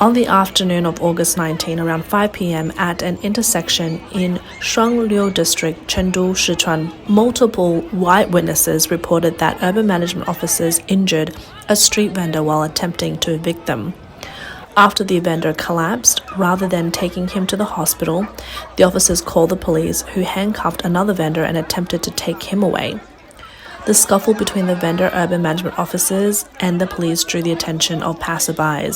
On the afternoon of August 19, around 5 p.m. at an intersection in Shuangliu District, Chengdu, Sichuan, multiple eyewitnesses reported that urban management officers injured a street vendor while attempting to evict them. After the vendor collapsed, rather than taking him to the hospital, the officers called the police, who handcuffed another vendor and attempted to take him away. The scuffle between the vendor urban management officers and the police drew the attention of passersby.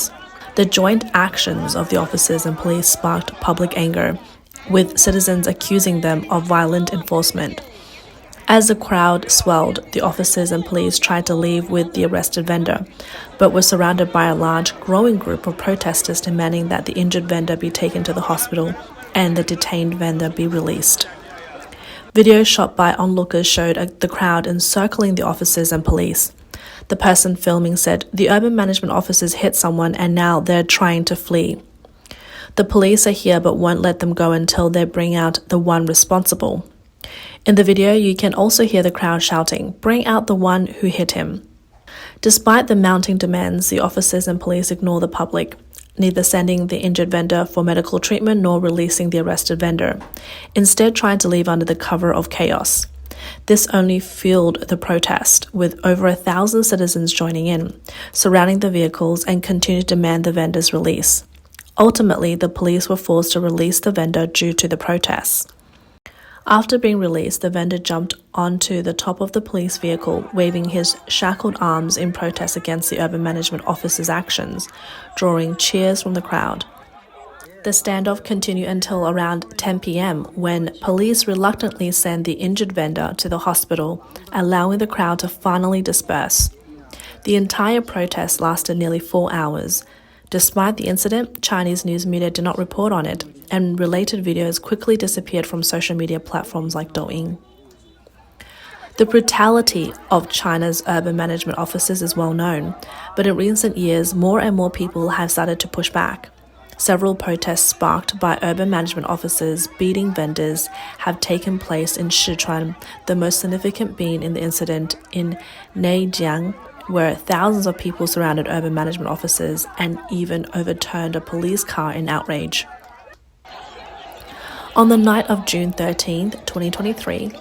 The joint actions of the officers and police sparked public anger, with citizens accusing them of violent enforcement. As the crowd swelled, the officers and police tried to leave with the arrested vendor, but were surrounded by a large, growing group of protesters demanding that the injured vendor be taken to the hospital and the detained vendor be released. Videos shot by onlookers showed the crowd encircling the officers and police. The person filming said, "The urban management officers hit someone and now they're trying to flee. The police are here but won't let them go until they bring out the one responsible." In the video, you can also hear the crowd shouting, "Bring out the one who hit him." Despite the mounting demands, the officers and police ignore the public, neither sending the injured vendor for medical treatment nor releasing the arrested vendor, instead trying to leave under the cover of chaos. This only fueled the protest, with over 1,000 citizens joining in, surrounding the vehicles and continued to demand the vendor's release. Ultimately, the police were forced to release the vendor due to the protests. After being released, the vendor jumped onto the top of the police vehicle, waving his shackled arms in protest against the urban management officer's actions, drawing cheers from the crowd. The standoff continued until around 10 p.m. when police reluctantly sent the injured vendor to the hospital, allowing the crowd to finally disperse. The entire protest lasted nearly 4 hours. Despite the incident, Chinese news media did not report on it, and related videos quickly disappeared from social media platforms like Douyin. The brutality of China's urban management officers is well known, but in recent years, more and more people have started to push back. Several protests sparked by urban management officers beating vendors have taken place in Sichuan, the most significant being in the incident in Neijiang, where thousands of people surrounded urban management officers and even overturned a police car in outrage. On the night of June 13, 2023,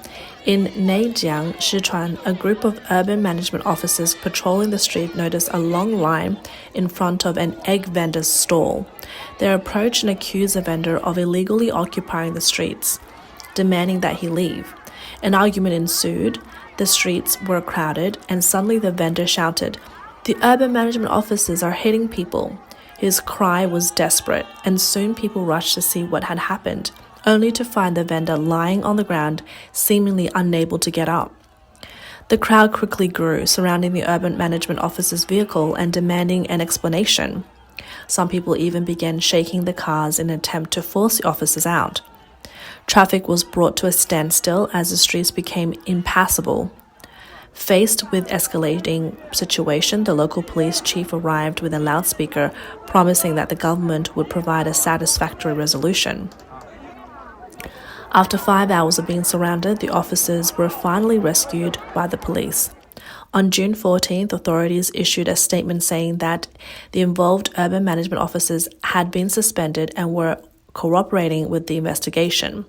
in Neijiang, Sichuan, a group of urban management officers patrolling the street noticed a long line in front of an egg vendor's stall. They approached and accused the vendor of illegally occupying the streets, demanding that he leave. An argument ensued, the streets were crowded, and suddenly the vendor shouted, "The urban management officers are hitting people." His cry was desperate, and soon people rushed to see what had happened, only to find the vendor lying on the ground, seemingly unable to get up. The crowd quickly grew, surrounding the urban management officer's vehicle and demanding an explanation. Some people even began shaking the cars in an attempt to force the officers out. Traffic was brought to a standstill as the streets became impassable. Faced with escalating situation, the local police chief arrived with a loudspeaker, promising that the government would provide a satisfactory resolution. After 5 hours of being surrounded, the officers were finally rescued by the police. On June 14th, authorities issued a statement saying that the involved urban management officers had been suspended and were cooperating with the investigation.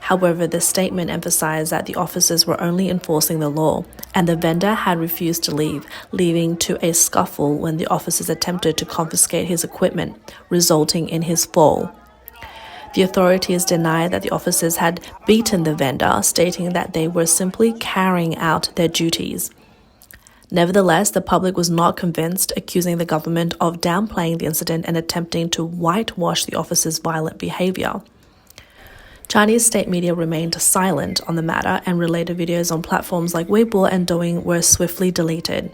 However, the statement emphasized that the officers were only enforcing the law, and the vendor had refused to leave, leading to a scuffle when the officers attempted to confiscate his equipment, resulting in his fall. The authorities denied that the officers had beaten the vendor, stating that they were simply carrying out their duties. Nevertheless, the public was not convinced, accusing the government of downplaying the incident and attempting to whitewash the officers' violent behavior. Chinese state media remained silent on the matter, and related videos on platforms like Weibo and Douyin were swiftly deleted.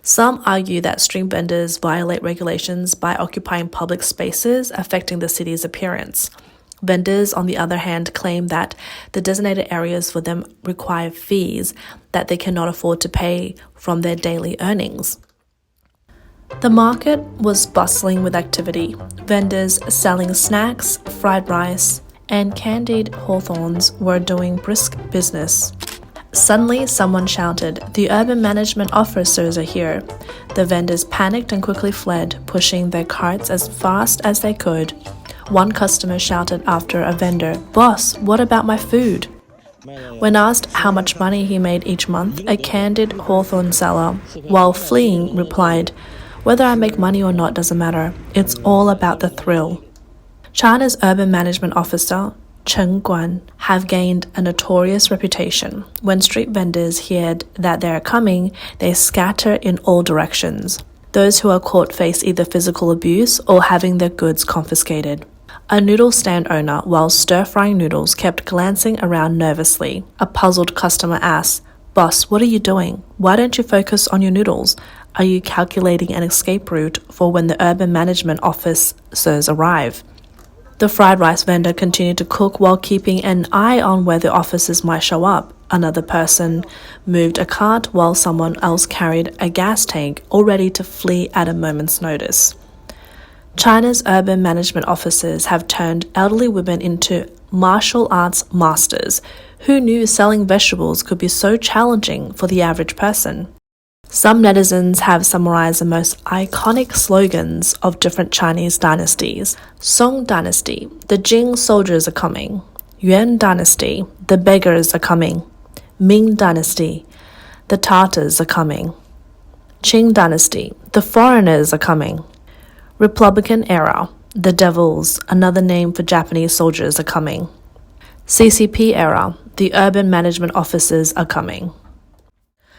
Some argue that street vendors violate regulations by occupying public spaces, affecting the city's appearance. Vendors, on the other hand, claim that the designated areas for them require fees that they cannot afford to pay from their daily earnings. The market was bustling with activity. Vendors selling snacks, fried rice, and candied hawthorns were doing brisk business. Suddenly, someone shouted, "The urban management officers are here." The vendors panicked and quickly fled, pushing their carts as fast as they could. One customer shouted after a vendor, "Boss, what about my food?" When asked how much money he made each month, a candid hawthorn seller, while fleeing, replied, "Whether I make money or not doesn't matter. It's all about the thrill." China's urban management officer, Chengdu, have gained a notorious reputation. When street vendors hear that they are coming, they scatter in all directions. Those who are caught face either physical abuse or having their goods confiscated. A noodle stand owner, while stir-frying noodles, kept glancing around nervously. A puzzled customer asked, "Boss, what are you doing? Why don't you focus on your noodles? Are you calculating an escape route for when the urban management officers arrive?" The fried rice vendor continued to cook while keeping an eye on where the officers might show up. Another person moved a cart while someone else carried a gas tank, all ready to flee at a moment's notice. China's urban management officers have turned elderly women into martial arts masters. Who knew selling vegetables could be so challenging for the average person? Some netizens have summarized the most iconic slogans of different Chinese dynasties. Song Dynasty, the Jing soldiers are coming. Yuan Dynasty, the beggars are coming. Ming Dynasty, the Tartars are coming. Qing Dynasty, the foreigners are coming. Republican Era, the devils, another name for Japanese soldiers, are coming. CCP Era, the urban management officers are coming.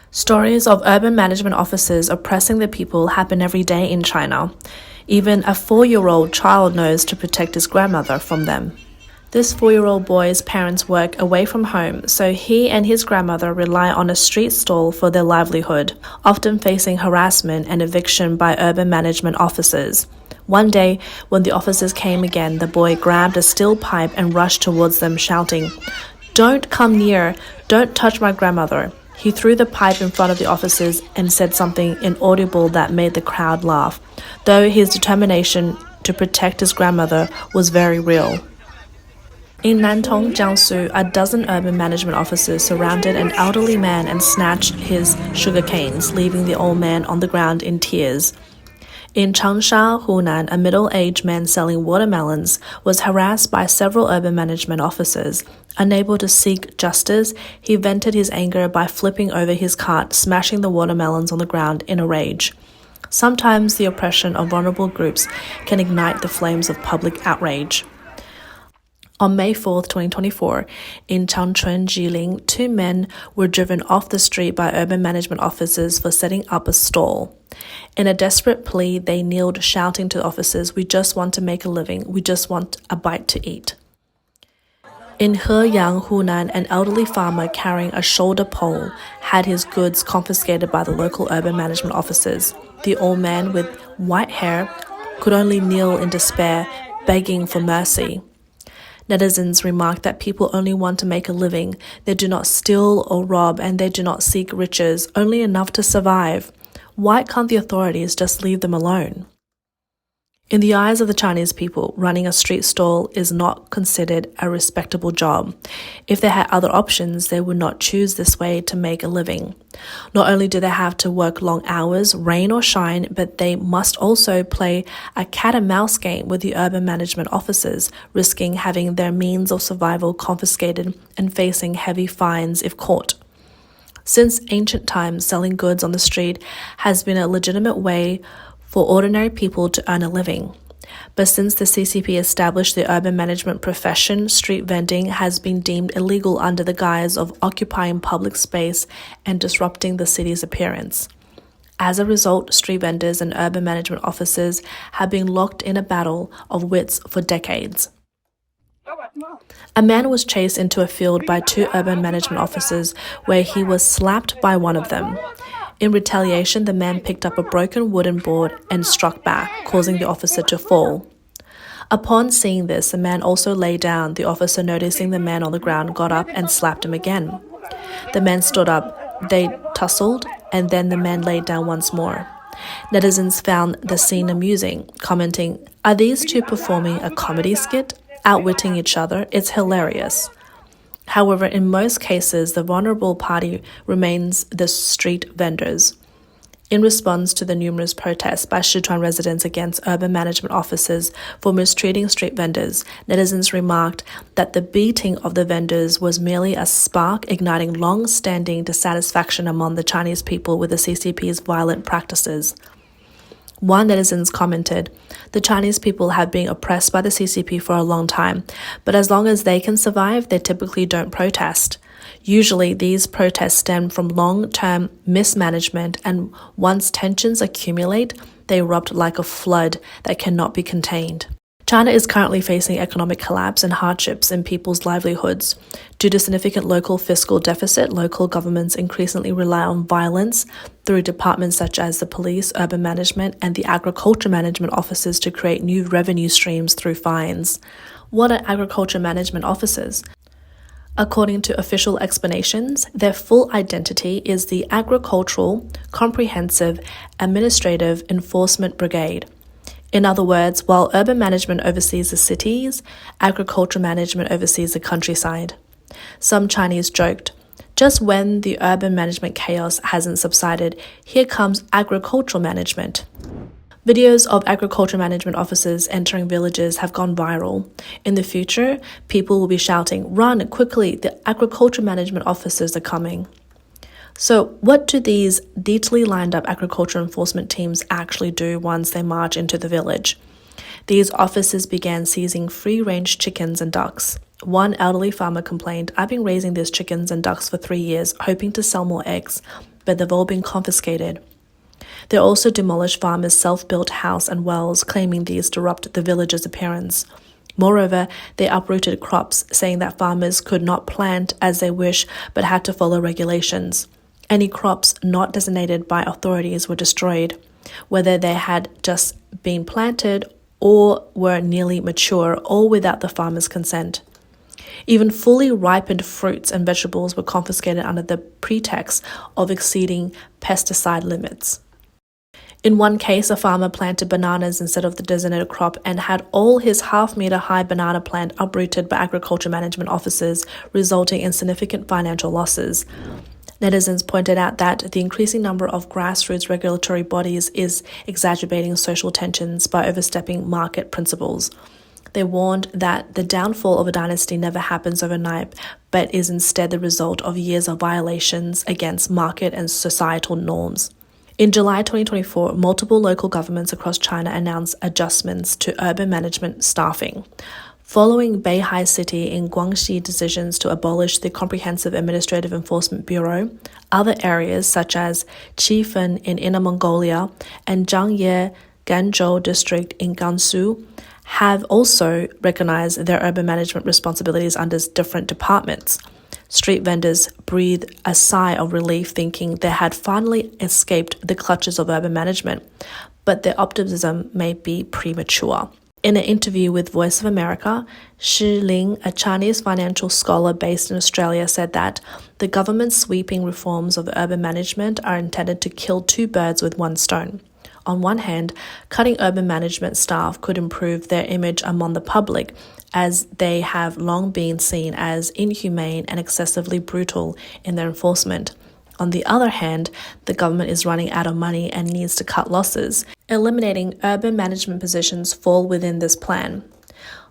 Stories of urban management officers oppressing the people happen every day in China. Even a 4-year-old child knows to protect his grandmother from them. This 4-year-old boy's parents work away from home, so he and his grandmother rely on a street stall for their livelihood, often facing harassment and eviction by urban management officers. One day, when the officers came again, the boy grabbed a steel pipe and rushed towards them, shouting, "Don't come near! Don't touch my grandmother!" He threw the pipe in front of the officers and said something inaudible that made the crowd laugh, though his determination to protect his grandmother was very real. In Nantong, Jiangsu, a dozen urban management officers surrounded an elderly man and snatched his sugar canes, leaving the old man on the ground in tears. In Changsha, Hunan, a middle-aged man selling watermelons was harassed by several urban management officers. Unable to seek justice, he vented his anger by flipping over his cart, smashing the watermelons on the ground in a rage. Sometimes the oppression of vulnerable groups can ignite the flames of public outrage. On May 4, 2024, in Changchun, Jilin, 2 men were driven off the street by urban management officers for setting up a stall. In a desperate plea, they kneeled, shouting to the officers, "We just want to make a living. We just want a bite to eat." In Heyang, Hunan, an elderly farmer carrying a shoulder pole had his goods confiscated by the local urban management officers. The old man with white hair could only kneel in despair, begging for mercy. Netizens remarked that people only want to make a living. They do not steal or rob, and they do not seek riches, only enough to survive. Why can't the authorities just leave them alone? In the eyes of the Chinese people, running a street stall is not considered a respectable job. If they had other options, they would not choose this way to make a living. Not only do they have to work long hours, rain or shine, but they must also play a cat and mouse game with the urban management officers, risking having their means of survival confiscated and facing heavy fines if caught. Since ancient times, selling goods on the street has been a legitimate way for ordinary people to earn a living. But since the CCP established the urban management profession, street vending has been deemed illegal under the guise of occupying public space and disrupting the city's appearance. As a result, street vendors and urban management officers have been locked in a battle of wits for decades. A man was chased into a field by 2 urban management officers where he was slapped by one of them. In retaliation, the man picked up a broken wooden board and struck back, causing the officer to fall. Upon seeing this, the man also lay down. The officer, noticing the man on the ground, got up and slapped him again. The man stood up. They tussled, and then the man laid down once more. Netizens found the scene amusing, commenting, "Are these 2 performing a comedy skit? Outwitting each other? It's hilarious." However, in most cases, the vulnerable party remains the street vendors. In response to the numerous protests by Sichuan residents against urban management officers for mistreating street vendors, netizens remarked that the beating of the vendors was merely a spark igniting long-standing dissatisfaction among the Chinese people with the CCP's violent practices. One netizen commented, "The Chinese people have been oppressed by the CCP for a long time, but as long as they can survive, they typically don't protest. Usually, these protests stem from long-term mismanagement, and once tensions accumulate, they erupt like a flood that cannot be contained." China is currently facing economic collapse and hardships in people's livelihoods. Due to significant local fiscal deficit, local governments increasingly rely on violence through departments such as the police, urban management, and the agriculture management offices to create new revenue streams through fines. What are agriculture management offices? According to official explanations, their full identity is the Agricultural Comprehensive Administrative Enforcement Brigade. In other words, while urban management oversees the cities, agriculture management oversees the countryside. Some Chinese joked, "Just when the urban management chaos hasn't subsided, here comes agricultural management." Videos of agriculture management officers entering villages have gone viral. In the future, people will be shouting, "Run, quickly, the agriculture management officers are coming." So, what do these neatly lined up agriculture enforcement teams actually do once they march into the village? These officers began seizing free-range chickens and ducks. One elderly farmer complained, "I've been raising these chickens and ducks for 3 years, hoping to sell more eggs, but they've all been confiscated." They also demolished farmers' self-built house and wells, claiming these disrupt the village's appearance. Moreover, they uprooted crops, saying that farmers could not plant as they wish but had to follow regulations. Any crops not designated by authorities were destroyed, whether they had just been planted or were nearly mature, all without the farmer's consent. Even fully ripened fruits and vegetables were confiscated under the pretext of exceeding pesticide limits. In one case, a farmer planted bananas instead of the designated crop and had all his half-meter-high banana plant uprooted by agriculture management officers, resulting in significant financial losses. Netizens pointed out that the increasing number of grassroots regulatory bodies is exacerbating social tensions by overstepping market principles. They warned that the downfall of a dynasty never happens overnight, but is instead the result of years of violations against market and societal norms. In July 2024, multiple local governments across China announced adjustments to urban management staffing. Following Beihai City in Guangxi decisions to abolish the Comprehensive Administrative Enforcement Bureau, other areas such as Chifen in Inner Mongolia and Zhangye Ganzhou District in Gansu have also recognized their urban management responsibilities under different departments. Street vendors breathed a sigh of relief, thinking they had finally escaped the clutches of urban management, but their optimism may be premature. In an interview with Voice of America, Shi Ling, a Chinese financial scholar based in Australia, said that the government's sweeping reforms of urban management are intended to kill two birds with one stone. On one hand, cutting urban management staff could improve their image among the public, as they have long been seen as inhumane and excessively brutal in their enforcement. On the other hand, the government is running out of money and needs to cut losses. Eliminating urban management positions fall within this plan.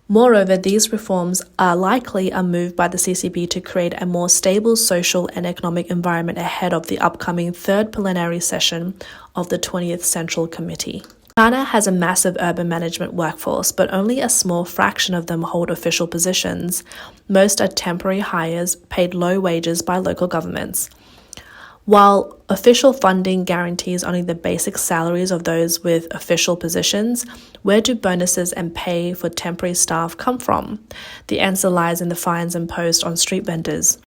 Moreover, these reforms are likely a move by the CCP to create a more stable social and economic environment ahead of the upcoming third plenary session of the 20th Central Committee. China has a massive urban management workforce, but only a small fraction of them hold official positions. Most are temporary hires paid low wages by local governments. While official funding guarantees only the basic salaries of those with official positions, where do bonuses and pay for temporary staff come from? The answer lies in the fines imposed on street vendors.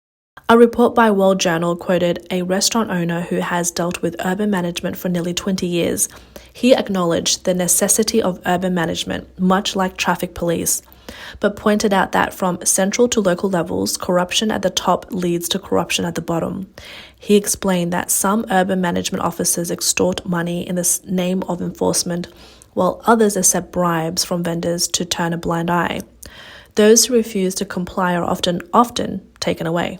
A report by World Journal quoted a restaurant owner who has dealt with urban management for nearly 20 years. He acknowledged the necessity of urban management, much like traffic police, but pointed out that from central to local levels, corruption at the top leads to corruption at the bottom. He explained that some urban management officers extort money in the name of enforcement, while others accept bribes from vendors to turn a blind eye. Those who refuse to comply are often taken away.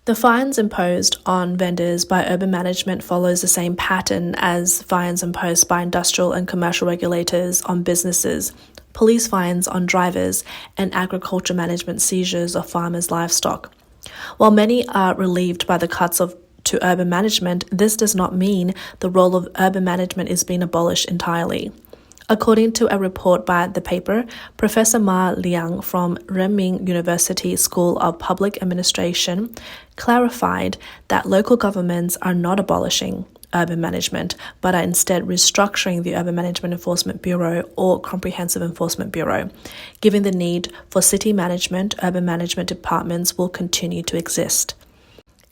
The fines imposed on vendors by urban management follows the same pattern as fines imposed by industrial and commercial regulators on businesses, police fines on drivers, and agriculture management seizures of farmers' livestock. While many are relieved by the cuts to urban management, this does not mean the role of urban management is being abolished entirely. According to a report by the paper, Professor Ma Liang from Renmin University School of Public Administration clarified that local governments are not abolishing urban management, but are instead restructuring the Urban Management Enforcement Bureau or Comprehensive Enforcement Bureau, given the need for city management. Urban management departments will continue to exist.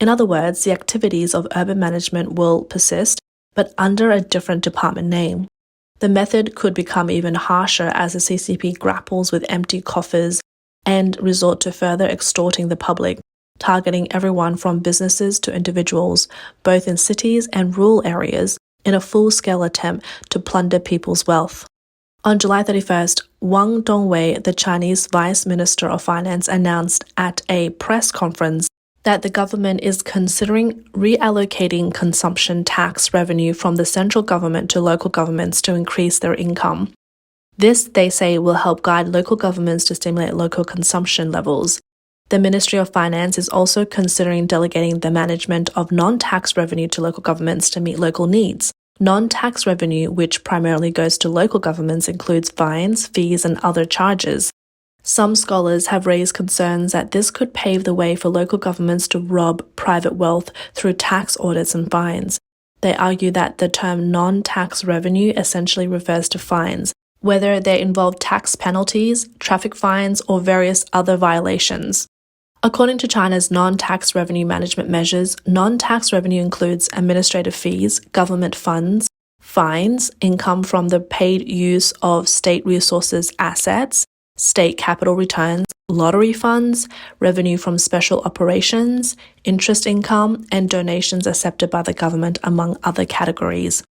In other words, the activities of urban management will persist, but under a different department name. The method could become even harsher as the CCP grapples with empty coffers and resort to further extorting the public, targeting everyone from businesses to individuals, both in cities and rural areas, in a full-scale attempt to plunder people's wealth. On July 31st, Wang Dongwei, the Chinese Vice Minister of Finance, announced at a press conference that the government is considering reallocating consumption tax revenue from the central government to local governments to increase their income. This, they say, will help guide local governments to stimulate local consumption levels. The Ministry of Finance is also considering delegating the management of non-tax revenue to local governments to meet local needs. Non-tax revenue, which primarily goes to local governments, includes fines, fees, and other charges. Some scholars have raised concerns that this could pave the way for local governments to rob private wealth through tax audits and fines. They argue that the term non-tax revenue essentially refers to fines, whether they involve tax penalties, traffic fines, or various other violations. According to China's non-tax revenue management measures, non-tax revenue includes administrative fees, government funds, fines, income from the paid use of state resources assets, state capital returns, lottery funds, revenue from special operations, interest income, and donations accepted by the government, among other categories.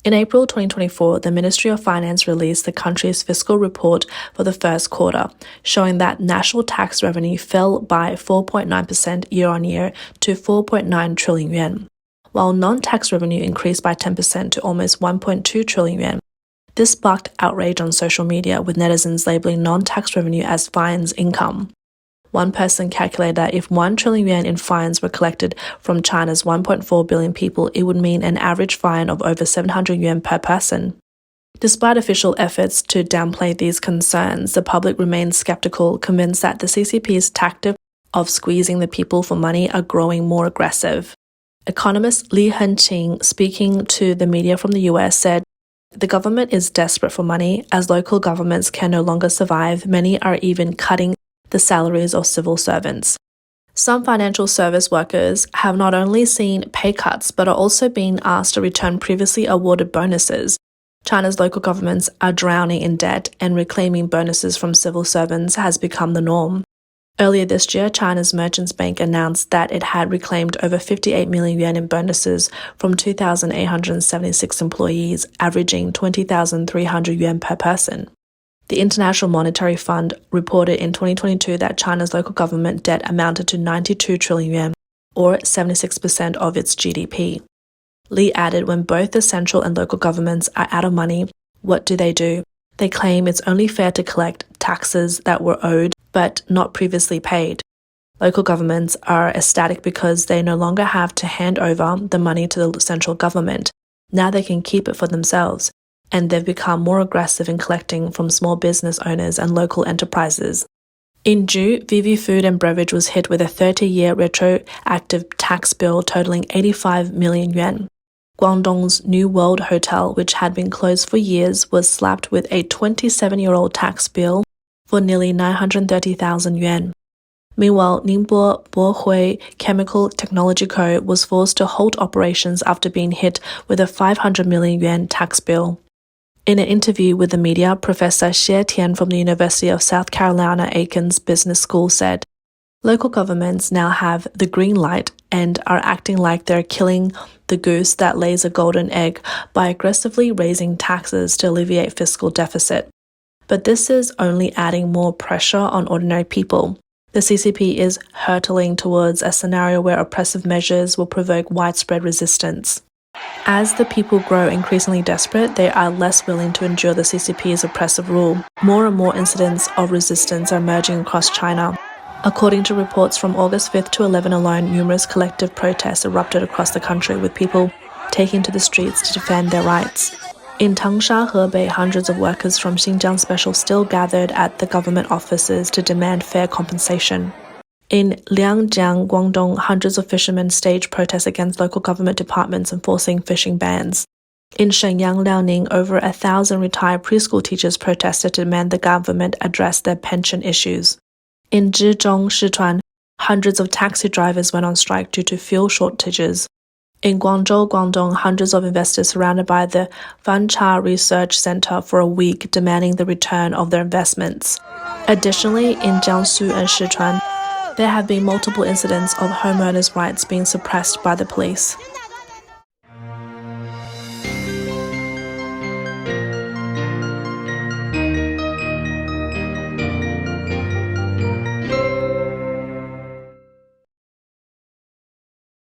In April 2024, the Ministry of Finance released the country's fiscal report for the first quarter, showing that national tax revenue fell by 4.9% year-on-year to 4.9 trillion yuan, while non-tax revenue increased by 10% to almost 1.2 trillion yuan. This sparked outrage on social media, with netizens labeling non-tax revenue as fines income. One person calculated that if 1 trillion yuan in fines were collected from China's 1.4 billion people, it would mean an average fine of over 700 yuan per person. Despite official efforts to downplay these concerns, the public remains skeptical, convinced that the CCP's tactic of squeezing the people for money are growing more aggressive. Economist Li Henqing, speaking to the media from the US, said, "The government is desperate for money. As local governments can no longer survive, many are even cutting the salaries of civil servants." Some financial service workers have not only seen pay cuts, but are also being asked to return previously awarded bonuses. China's local governments are drowning in debt, and reclaiming bonuses from civil servants has become the norm. Earlier this year, China's Merchants Bank announced that it had reclaimed over 58 million yuan in bonuses from 2,876 employees, averaging 20,300 yuan per person. The International Monetary Fund reported in 2022 that China's local government debt amounted to 92 trillion yuan, or 76% of its GDP. Li added, when both the central and local governments are out of money, what do? They claim it's only fair to collect taxes that were owed but not previously paid. Local governments are ecstatic because they no longer have to hand over the money to the central government. Now they can keep it for themselves, and they've become more aggressive in collecting from small business owners and local enterprises. In June, Vivi Food and Beverage was hit with a 30-year retroactive tax bill totaling 85 million yuan. Guangdong's New World Hotel, which had been closed for years, was slapped with a 27-year-old tax bill for nearly 930,000 yuan. Meanwhile, Ningbo Bohui Chemical Technology Co. was forced to halt operations after being hit with a 500 million yuan tax bill. In an interview with the media, Professor Xie Tian from the University of South Carolina Aikens Business School said, "Local governments now have the green light and are acting like they're killing the goose that lays a golden egg by aggressively raising taxes to alleviate fiscal deficit. But this is only adding more pressure on ordinary people. The CCP is hurtling towards a scenario where oppressive measures will provoke widespread resistance. As the people grow increasingly desperate, they are less willing to endure the CCP's oppressive rule. More and more incidents of resistance are emerging across China. According to reports from August 5th to 11 alone, numerous collective protests erupted across the country, with people taking to the streets to defend their rights. In Tangsha, Hebei, hundreds of workers from Xinjiang Special still gathered at the government offices to demand fair compensation. In Liangjiang, Guangdong, hundreds of fishermen staged protests against local government departments enforcing fishing bans. In Shenyang, Liaoning, over 1,000 retired preschool teachers protested to demand the government address their pension issues. In Zhejiang, Sichuan, hundreds of taxi drivers went on strike due to fuel shortages. In Guangzhou, Guangdong, hundreds of investors surrounded by the Fancha Research Center for a week, demanding the return of their investments. Additionally, in Jiangsu and Sichuan, there have been multiple incidents of homeowners' rights being suppressed by the police.